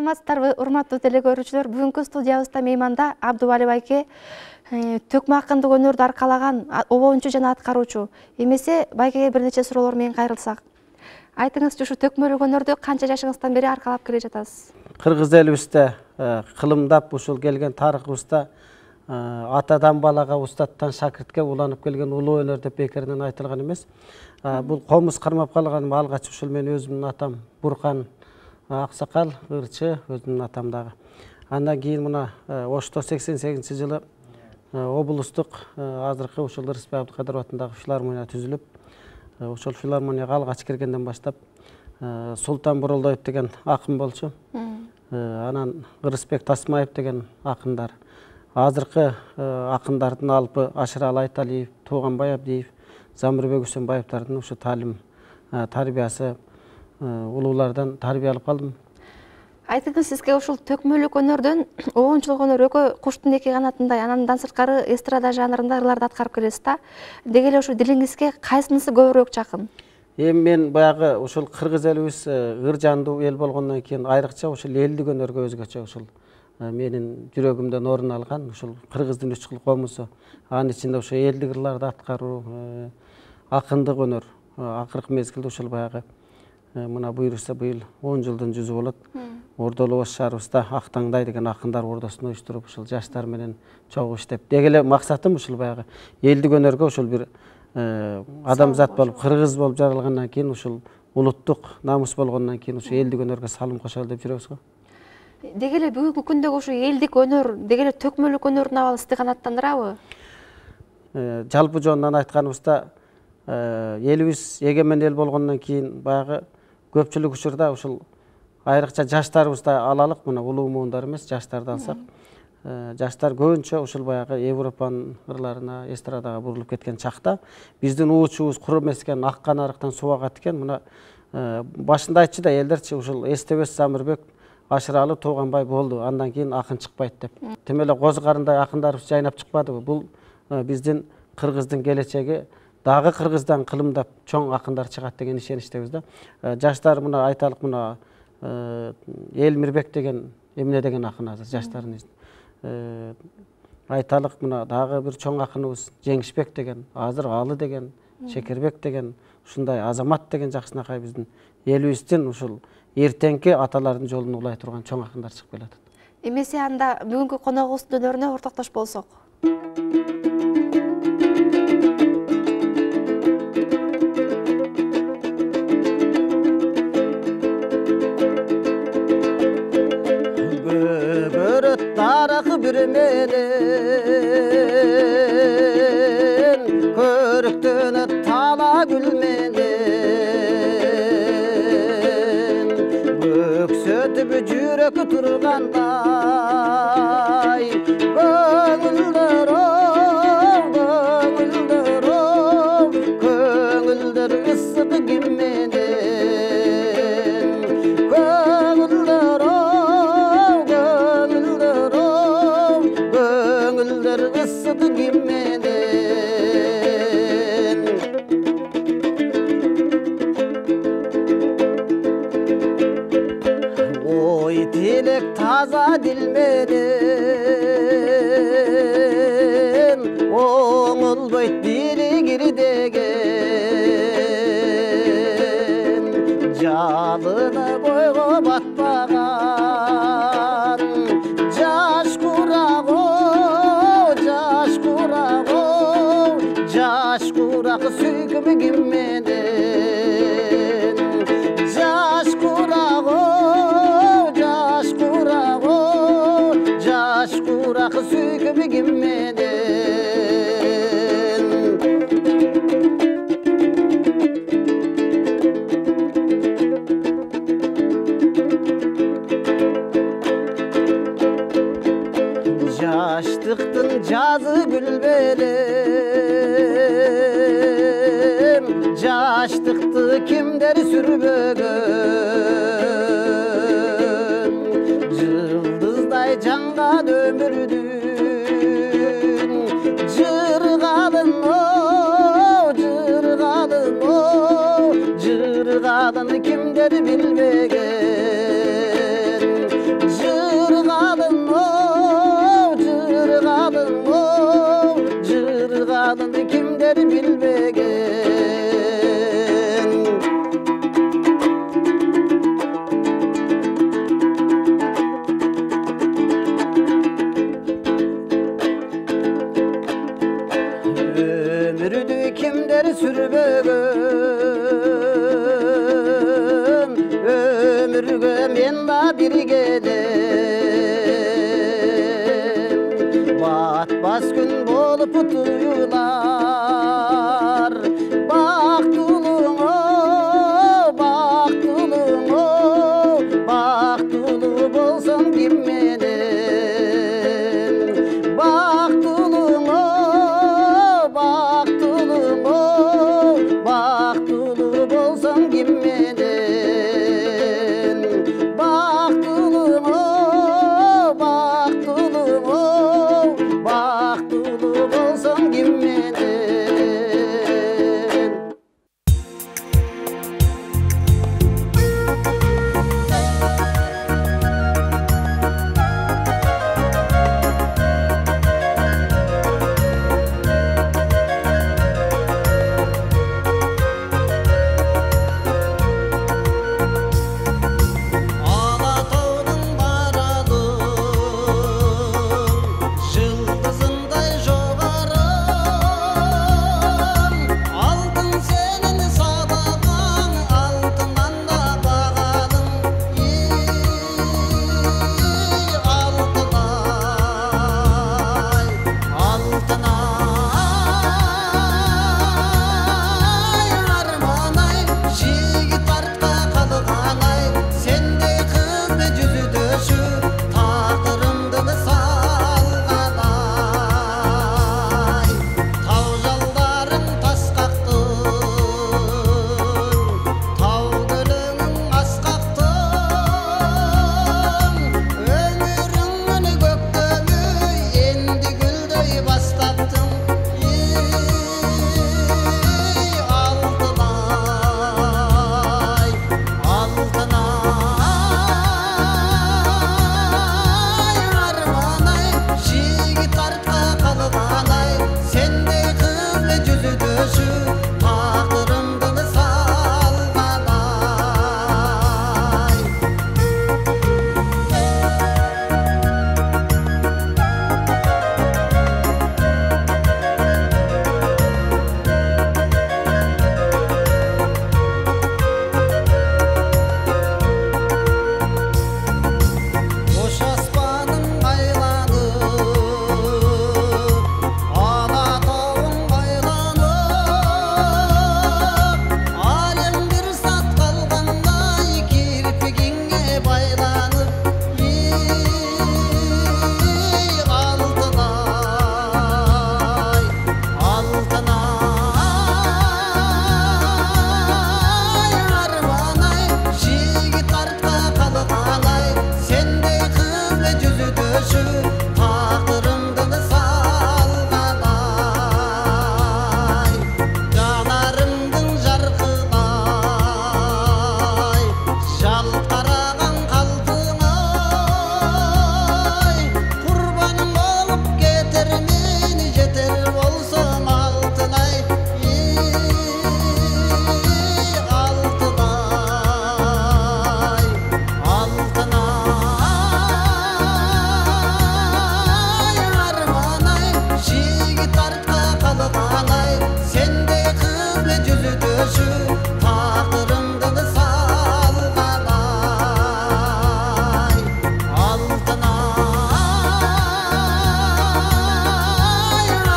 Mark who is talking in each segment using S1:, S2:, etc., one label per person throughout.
S1: Саламатсыздарбы, урматтуу телекөрүүчүлөр. Бүгүнкү студиябызда мейманда Абдубали байке төкмө акындык өнөрдү аркалаган обоончу жана аткаруучу. Эмесе байкеге бир нече суроолор менен кайрылсак. Айтыңызчы, ушу төкмөлүк өнөрдү канча жашыңыздан бери аркалап келе жатасыз?
S2: Кыргыз элибизде кылымдап ушул келген тарыхыбызда атадан балага, устаттан шакиртке уланып келген улуу өнөр деп бекеринен айтылган эмес. Бул комуз кармап калганым алгач ушул мен өзүмдүн атам Буркан Аксакал, ырчы, өзүмдүн атам дагы. Андан кийин мына Ошто 88-жылы облустук азыркы ушул Рыспек Абдыкадыров атындагы филармония түзүлүп, ошол филармонияга алгач киргенден баштап Султан Буролдоев деген акын болчу. Анан Рыспек Тасмаев деген акындар. Азыркы акындардын алпы Ашыралы Айталиев, Тууганбай Абдиев, Замирбек Үсөнбаевдардын ушу таалим тарбиясы улуулардан тарбия алып калдым.
S1: Айтыңыз, сизге ушул төкмөлүк өнөрдөн обоончулук өнөр экөө куштун эки канатындай, андан сырткары эстрада жанрында ырларды аткарып келесиз да. Деги эле ушу дилиңизге кайсынысы көбүрөөк жакын?
S2: Эми мен баягы ушул кыргыз элибиз ыр жандуу эл болгондон кийин айрыкча ушул элдик өнөргө өзгөчө ушул менин жүрөгүмдөн орун алган ушул кыргыздын үч кыл комузу. Анын ичинде ушул элдик ырларды аткаруу, акындык өнөр, акыркы мезгилде ушул баягы мына буюрса быйыл 10 жылдын жүзү болот. Ордолу Ош шаарыбызда Актаңдай деген акындар ордосун уюштуруп, ушул жаштар менен чогуу иштеп. Деги эле максатым ушул баягы элдик өнөргө ушул бир адамзат болуп, кыргыз болуп жаралгандан кийин ушул улуттук намыс болгондон кийин ушул элдик өнөргө салым кошолу деп жүрөбүз го.
S1: Деги эле бүгүнкү күндөгү ушу элдик өнөр, деги эле төкмөлүк өнөрдүн абалы сизди канааттандырабы?
S2: Жалпы жонунан айтканыбызда элибиз эгемен эл болгондон кийин баягы көпчүлүк учурда ушул айрыкча жаштарыбызды алалык, мына улуу муундар эмес, жаштарды алсак, жаштар көбүнчө ушул баягы Европанын ырларына, эстрадага бурулуп кеткен чакта биздин уучубуз кур эмес экен, ак канарыктан суу агат экен. Мына башында айтчу да элдерчи ушул эстебес Замирбек, Ашыралы, Тууганбай болду, андан кийин акын чыкпайт деп. Тим эле Козу Карындай акындарыбыз жайнап чыкпадыбы? Бул биздин кыргыздын келечеги, дагы кыргыздан кылымдап чоң акындар чыгат деген ишеничтебиз да. Жаштар мына айталык, мына Элмирбек деген эмне деген акын азыр жаштардын ичинде. Айталык, мына дагы бир чоң акыныбыз Жеңишбек деген, азыр Алы деген, Шекербек деген, ушундай Азамат деген жакшынакай биздин элибиздин ушул эртеңки аталардын жолун улай турган чоң акындар чыгып келатат.
S1: Эмесе анда бүгүнкү коногубуздун өнөрүнө ортоктош болсок.
S2: Böbürüt tarıkı bir menen, körüktünü tala gülmenen, böksötüp jürek turganday, köngülдөр köngülдөр ısık gimmenen, köngülдөр ısık gimmenen. Oy tilek taza dilmeden, oңulbayt dili girdegen, жалыны бойго батпаган жаш курагы, жаш курак сүйкүм кимменен, жаш курак сүйкүм кимменен. Жаштыктын жазы күлбелем, жаштыкты кимдер сүрбөгөн, жылдыздай жанган өмүрдүн жыргалын, жыргалын кимдер билбеген, eder bilbegen. Ömürde kimler sürmegen, ömürge men da bir gelem. Batmaz gün bolup tuyular, baktuluğu, baktuluğu, baktulu bolsam kim menem. Baktuluğu, baktulu bolsam kim menem. Baktulu, baktulu, baktulu bolsam kim menem. Alataудың баралым, жылдызындай жоғарым. Алтын сенің садағаң, алтыннан да бағалым. Алтынай, арманай, жігіт артқа қалғанай, сендей қызды жүзі дөші, тағдырымды салғанай. Тау жалдарың тас қақтың, тау көліңің асқақтың. Өміріңнің көктемі енді гүлдей бастаптың. Алтынай, алтынай, арманай, жігіт артқа қалғанай, сендей қызды жүзі дөші, тағдырымды салғанай. Ош аспаның айланып, Алатауың байланып, әлем бір сат қалғандай кірпігіңе байланып. Алтынай, алтынай, арманай, жігіт артқа қалғанай, сендей қызды жүзі дөші, тағдырымды салғанай. Жанарымдың жарқылай, жалт қараған қалпыңай, құрбаным болып кетер мені жетер болсам алтынай. Алтынай, алтынай, арманай, жігіт артқа қалғанай, сендей қызды жүзі дөші, тағдырымды салғанай. Алтынай,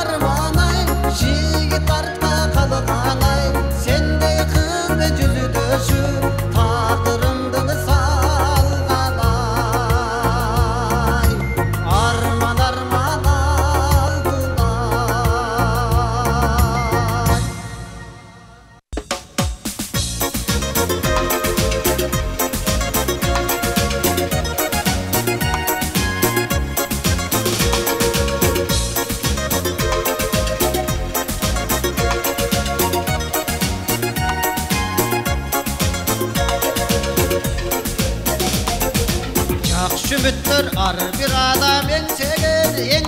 S2: арманай, жігіт артқа қалғанай, сендей қызды жүзі дөші, тағдырымды салғанай. Арман, арман, алтынай. Жақшы үміттер ар бір адам еңсеген,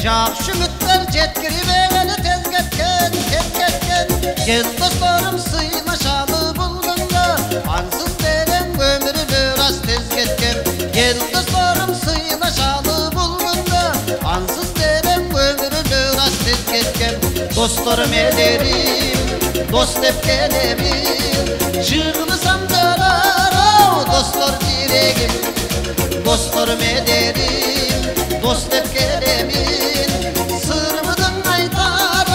S2: жақшы үміттер жеткіріп еңені тезге.
S3: ketken, gel dostlarım sıylaşalı bulgunda, ansız deren ömürlü rast tez ketken. Gel dostlarım sıylaşalı bulgunda, ansız deren ömürlü rast tez ketken. Dostlarım ederim, dost hep gelerim, çığlısam döner dostlar diregim. Dostlarım ederim, dost hep gelerim, sırmıdın aytar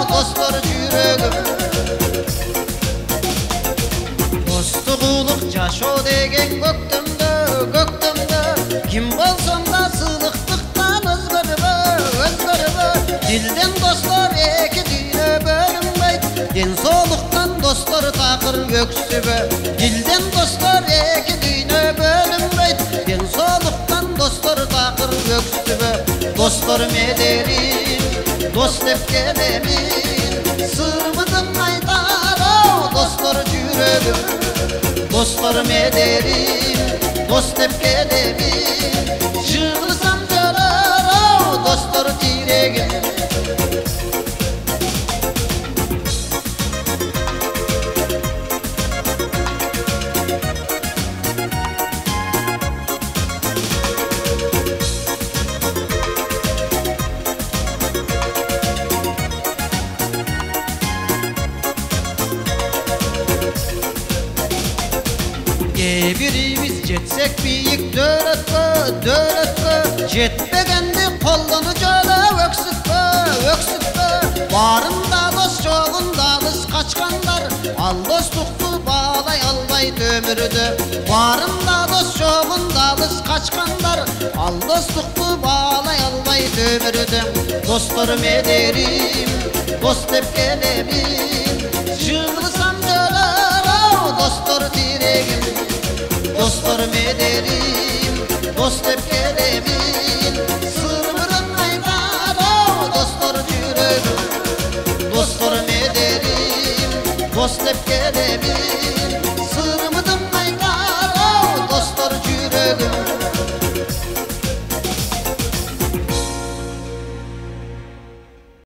S3: dostlar yüreğim. Dostluğuluk caşo degen göktümde, kim bolsam da sılıklıktan özgürbe. Dilden dostlar eki düğüne bölünmeyt, den soluktan dostlar takır göksübe. Dilden dostlar eki düğüne bölünmeyt, den soluktan dostlar takır göksübe. Dostlarım ederim, dost hep gelerim, sırmıdın aytar dostlar yüreğim. Dostlarım ederim, dost hep gelerim, çığlısam döner dostlar diregim. Birimiz jetsek büyük döretke, jetmegende kolunu jöle öksütme. Varında dost çoğunda kız kaçkanlar, al dostluktu bağlay albay ömürde. Varında dost çoğunda kız kaçkanlar, al dostluktu bağlay albay ömürde. Dostlarım ederim, dost hep gelerim, çığlısam döner dostlar diregim. Dostlarım ederim, dost hep gelerim, sırmırın aytar dostlar yüreğim. Dostlarım ederim, dost hep gelerim,